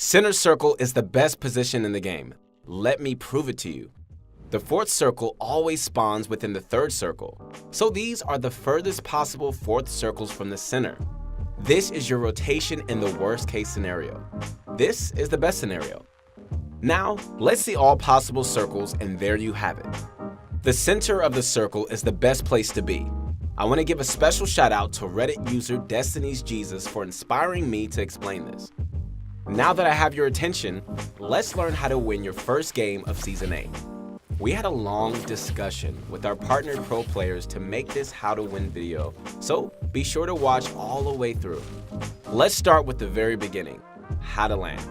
Center circle is the best position in the game. Let me prove it to you. The fourth circle always spawns within the third circle, so these are the furthest possible fourth circles from the center. This is your rotation in the worst case scenario. This is the best scenario. Now, let's see all possible circles, and there you have it. The center of the circle is the best place to be. I want to give a special shout out to Reddit user Destiny's Jesus for inspiring me to explain this. Now that I have your attention, let's learn how to win your first game of Season 8. We had a long discussion with our partnered pro players to make this how to win video, so be sure to watch all the way through. Let's start with the very beginning, how to land.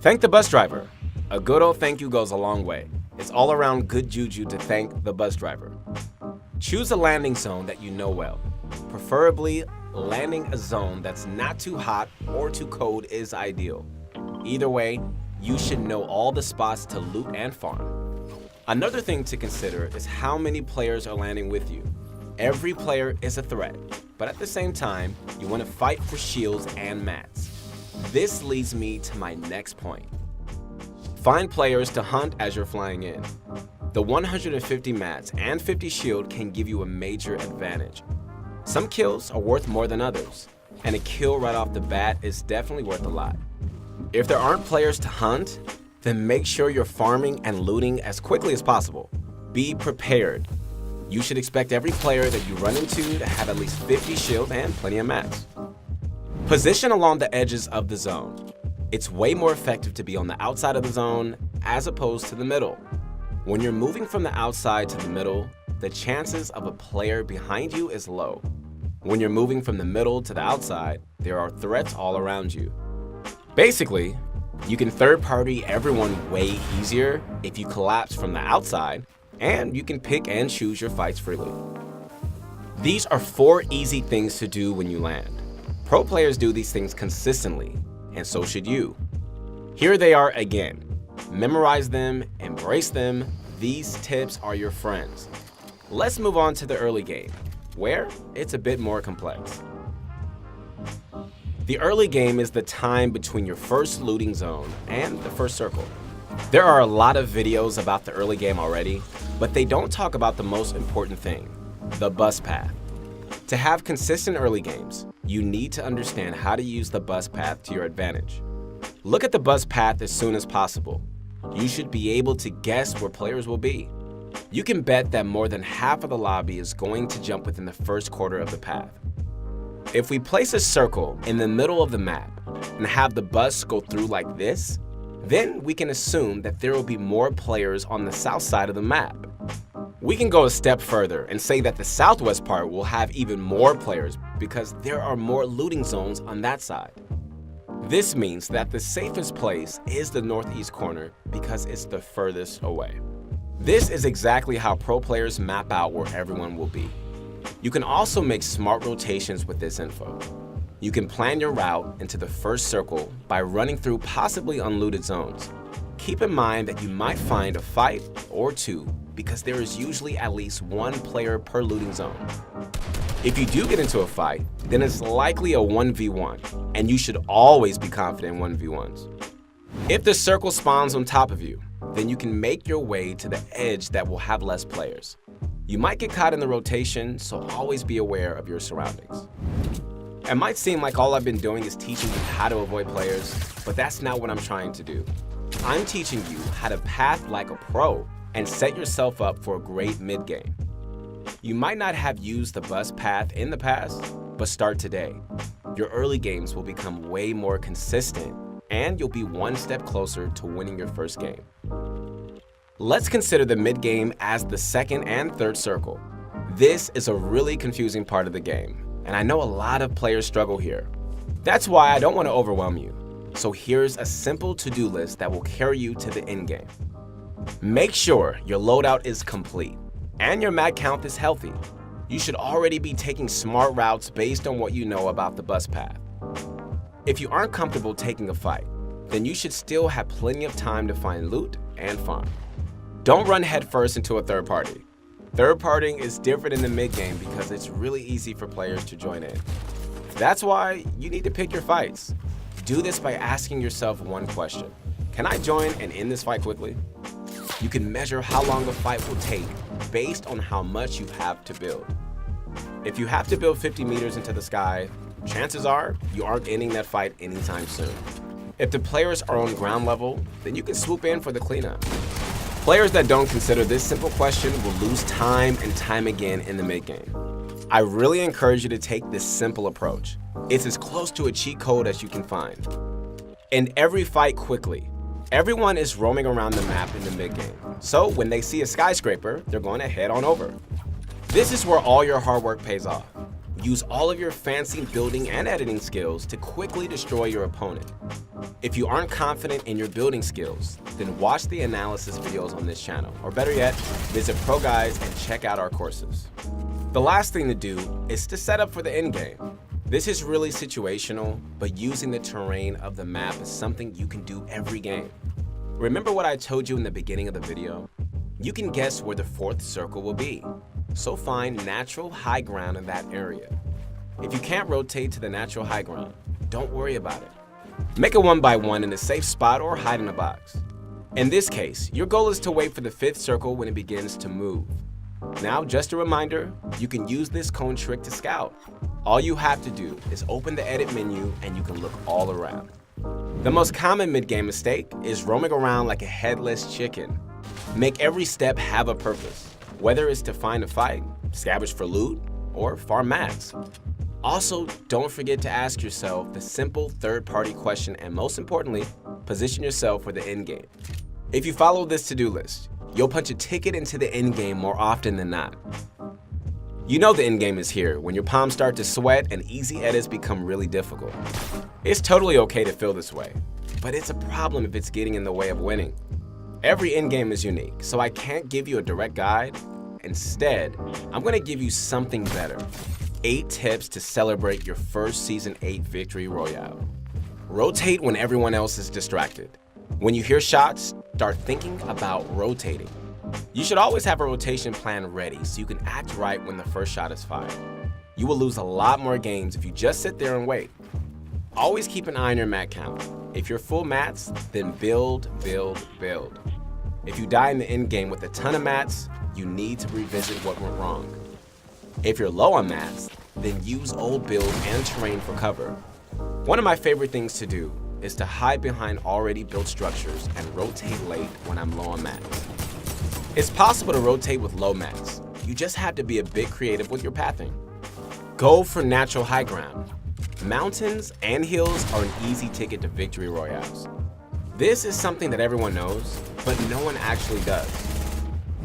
Thank the bus driver. A good old thank you goes a long way. It's all around good juju to thank the bus driver. Choose a landing zone that you know well. Preferably, landing a zone that's not too hot or too cold is ideal. Either way, you should know all the spots to loot and farm. Another thing to consider is how many players are landing with you. Every player is a threat, but at the same time, you want to fight for shields and mats. This leads me to my next point. Find players to hunt as you're flying in. The 150 mats and 50 shield can give you a major advantage. Some kills are worth more than others, and a kill right off the bat is definitely worth a lot. If there aren't players to hunt, then make sure you're farming and looting as quickly as possible. Be prepared. You should expect every player that you run into to have at least 50 shield and plenty of mats. Position along the edges of the zone. It's way more effective to be on the outside of the zone as opposed to the middle. When you're moving from the outside to the middle, the chances of a player behind you is low. When you're moving from the middle to the outside, there are threats all around you. Basically, you can third-party everyone way easier if you collapse from the outside, and you can pick and choose your fights freely. These are 4 easy things to do when you land. Pro players do these things consistently, and so should you. Here they are again. Memorize them, embrace them. These tips are your friends. Let's move on to the early game, where it's a bit more complex. The early game is the time between your first looting zone and the first circle. There are a lot of videos about the early game already, but they don't talk about the most important thing, the bus path. To have consistent early games, you need to understand how to use the bus path to your advantage. Look at the bus path as soon as possible. You should be able to guess where players will be. You can bet that more than half of the lobby is going to jump within the first quarter of the path. If we place a circle in the middle of the map and have the bus go through like this, then we can assume that there will be more players on the south side of the map. We can go a step further and say that the southwest part will have even more players because there are more looting zones on that side. This means that the safest place is the northeast corner because it's the furthest away. This is exactly how pro players map out where everyone will be. You can also make smart rotations with this info. You can plan your route into the first circle by running through possibly unlooted zones. Keep in mind that you might find a fight or two because there is usually at least 1 player per looting zone. If you do get into a fight, then it's likely a 1v1, and you should always be confident in 1v1s. If the circle spawns on top of you, then you can make your way to the edge that will have less players. You might get caught in the rotation, so always be aware of your surroundings. It might seem like all I've been doing is teaching you how to avoid players, but that's not what I'm trying to do. I'm teaching you how to path like a pro and set yourself up for a great mid-game. You might not have used the bus path in the past, but start today. Your early games will become way more consistent, and you'll be 1 step closer to winning your first game. Let's consider the mid-game as the second and third circle. This is a really confusing part of the game, and I know a lot of players struggle here. That's why I don't want to overwhelm you. So here's a simple to-do list that will carry you to the end game. Make sure your loadout is complete and your mat count is healthy. You should already be taking smart routes based on what you know about the bus path. If you aren't comfortable taking a fight, then you should still have plenty of time to find loot and farm. Don't run headfirst into a third party. Third partying is different in the mid-game because it's really easy for players to join in. That's why you need to pick your fights. Do this by asking yourself one question. Can I join and end this fight quickly? You can measure how long a fight will take based on how much you have to build. If you have to build 50 meters into the sky, chances are you aren't ending that fight anytime soon. If the players are on ground level, then you can swoop in for the cleanup. Players that don't consider this simple question will lose time and time again in the mid-game. I really encourage you to take this simple approach. It's as close to a cheat code as you can find. End every fight quickly. Everyone is roaming around the map in the mid-game, so when they see a skyscraper, they're going to head on over. This is where all your hard work pays off. Use all of your fancy building and editing skills to quickly destroy your opponent. If you aren't confident in your building skills, then watch the analysis videos on this channel, or better yet, visit Pro Guides and check out our courses. The last thing to do is to set up for the endgame. This is really situational, but using the terrain of the map is something you can do every game. Remember what I told you in the beginning of the video? You can guess where the fourth circle will be, so find natural high ground in that area. If you can't rotate to the natural high ground, don't worry about it. Make a 1x1 in a safe spot or hide in a box. In this case, your goal is to wait for the fifth circle when it begins to move. Now, just a reminder, you can use this cone trick to scout. All you have to do is open the edit menu and you can look all around. The most common mid-game mistake is roaming around like a headless chicken. Make every step have a purpose, whether it's to find a fight, scavenge for loot, or farm mats. Also, don't forget to ask yourself the simple third-party question and most importantly, position yourself for the endgame. If you follow this to-do list, you'll punch a ticket into the endgame more often than not. You know the endgame is here when your palms start to sweat and easy edits become really difficult. It's totally okay to feel this way, but it's a problem if it's getting in the way of winning. Every endgame is unique, so I can't give you a direct guide. Instead, I'm going to give you something better. 8 tips to celebrate your first Season 8 Victory Royale. Rotate when everyone else is distracted. When you hear shots, start thinking about rotating. You should always have a rotation plan ready so you can act right when the first shot is fired. You will lose a lot more games if you just sit there and wait. Always keep an eye on your mat count. If you're full mats, then build, build, build. If you die in the end game with a ton of mats, you need to revisit what went wrong. If you're low on mats, then use old build and terrain for cover. One of my favorite things to do is to hide behind already built structures and rotate late when I'm low on mats. It's possible to rotate with low mats. You just have to be a bit creative with your pathing. Go for natural high ground. Mountains and hills are an easy ticket to victory royales. This is something that everyone knows, but no one actually does.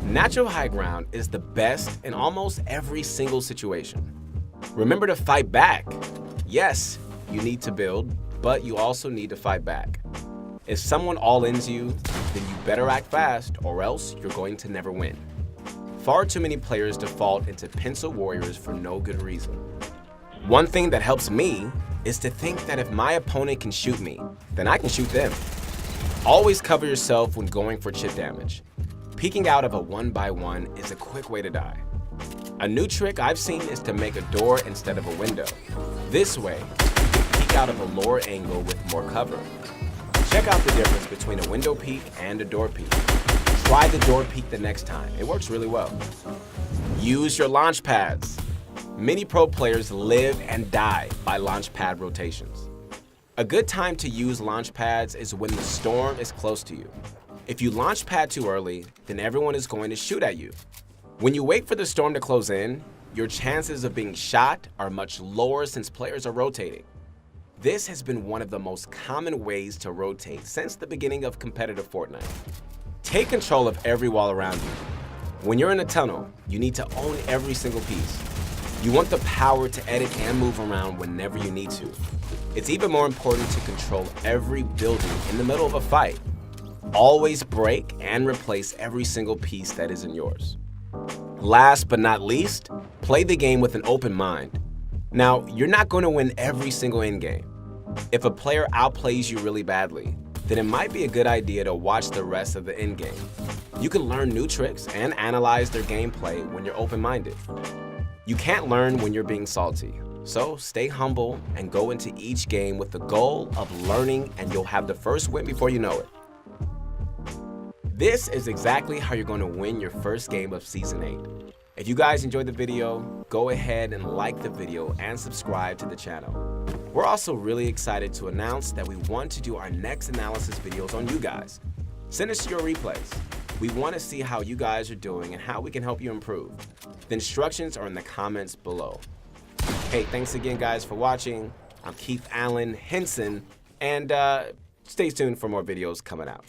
Natural high ground is the best in almost every single situation. Remember to fight back. Yes, you need to build, but you also need to fight back. If someone all-ins you, then you better act fast or else you're going to never win. Far too many players default into pencil warriors for no good reason. One thing that helps me is to think that if my opponent can shoot me, then I can shoot them. Always cover yourself when going for chip damage. Peeking out of a 1x1 is a quick way to die. A new trick I've seen is to make a door instead of a window. This way, you can peek out of a lower angle with more cover. Check out the difference between a window peek and a door peek. Try the door peek the next time. It works really well. Use your launch pads. Many pro players live and die by launch pad rotations. A good time to use launch pads is when the storm is close to you. If you launch pad too early, then everyone is going to shoot at you. When you wait for the storm to close in, your chances of being shot are much lower since players are rotating. This has been one of the most common ways to rotate since the beginning of competitive Fortnite. Take control of every wall around you. When you're in a tunnel, you need to own every single piece. You want the power to edit and move around whenever you need to. It's even more important to control every building in the middle of a fight. Always break and replace every single piece that isn't yours. Last but not least, play the game with an open mind. Now, you're not going to win every single endgame. If a player outplays you really badly, then it might be a good idea to watch the rest of the endgame. You can learn new tricks and analyze their gameplay when you're open-minded. You can't learn when you're being salty, So stay humble and go into each game with the goal of learning, and you'll have the first win before you know it. This is exactly how you're going to win your first game of Season 8. If you guys enjoyed the video, go ahead and like the video and subscribe to the channel. We're also really excited to announce that we want to do our next analysis videos on you guys. Send us your replays. We want to see how you guys are doing and how we can help you improve. The instructions are in the comments below. Hey, thanks again guys for watching. I'm Keith Allen Henson, and stay tuned for more videos coming out.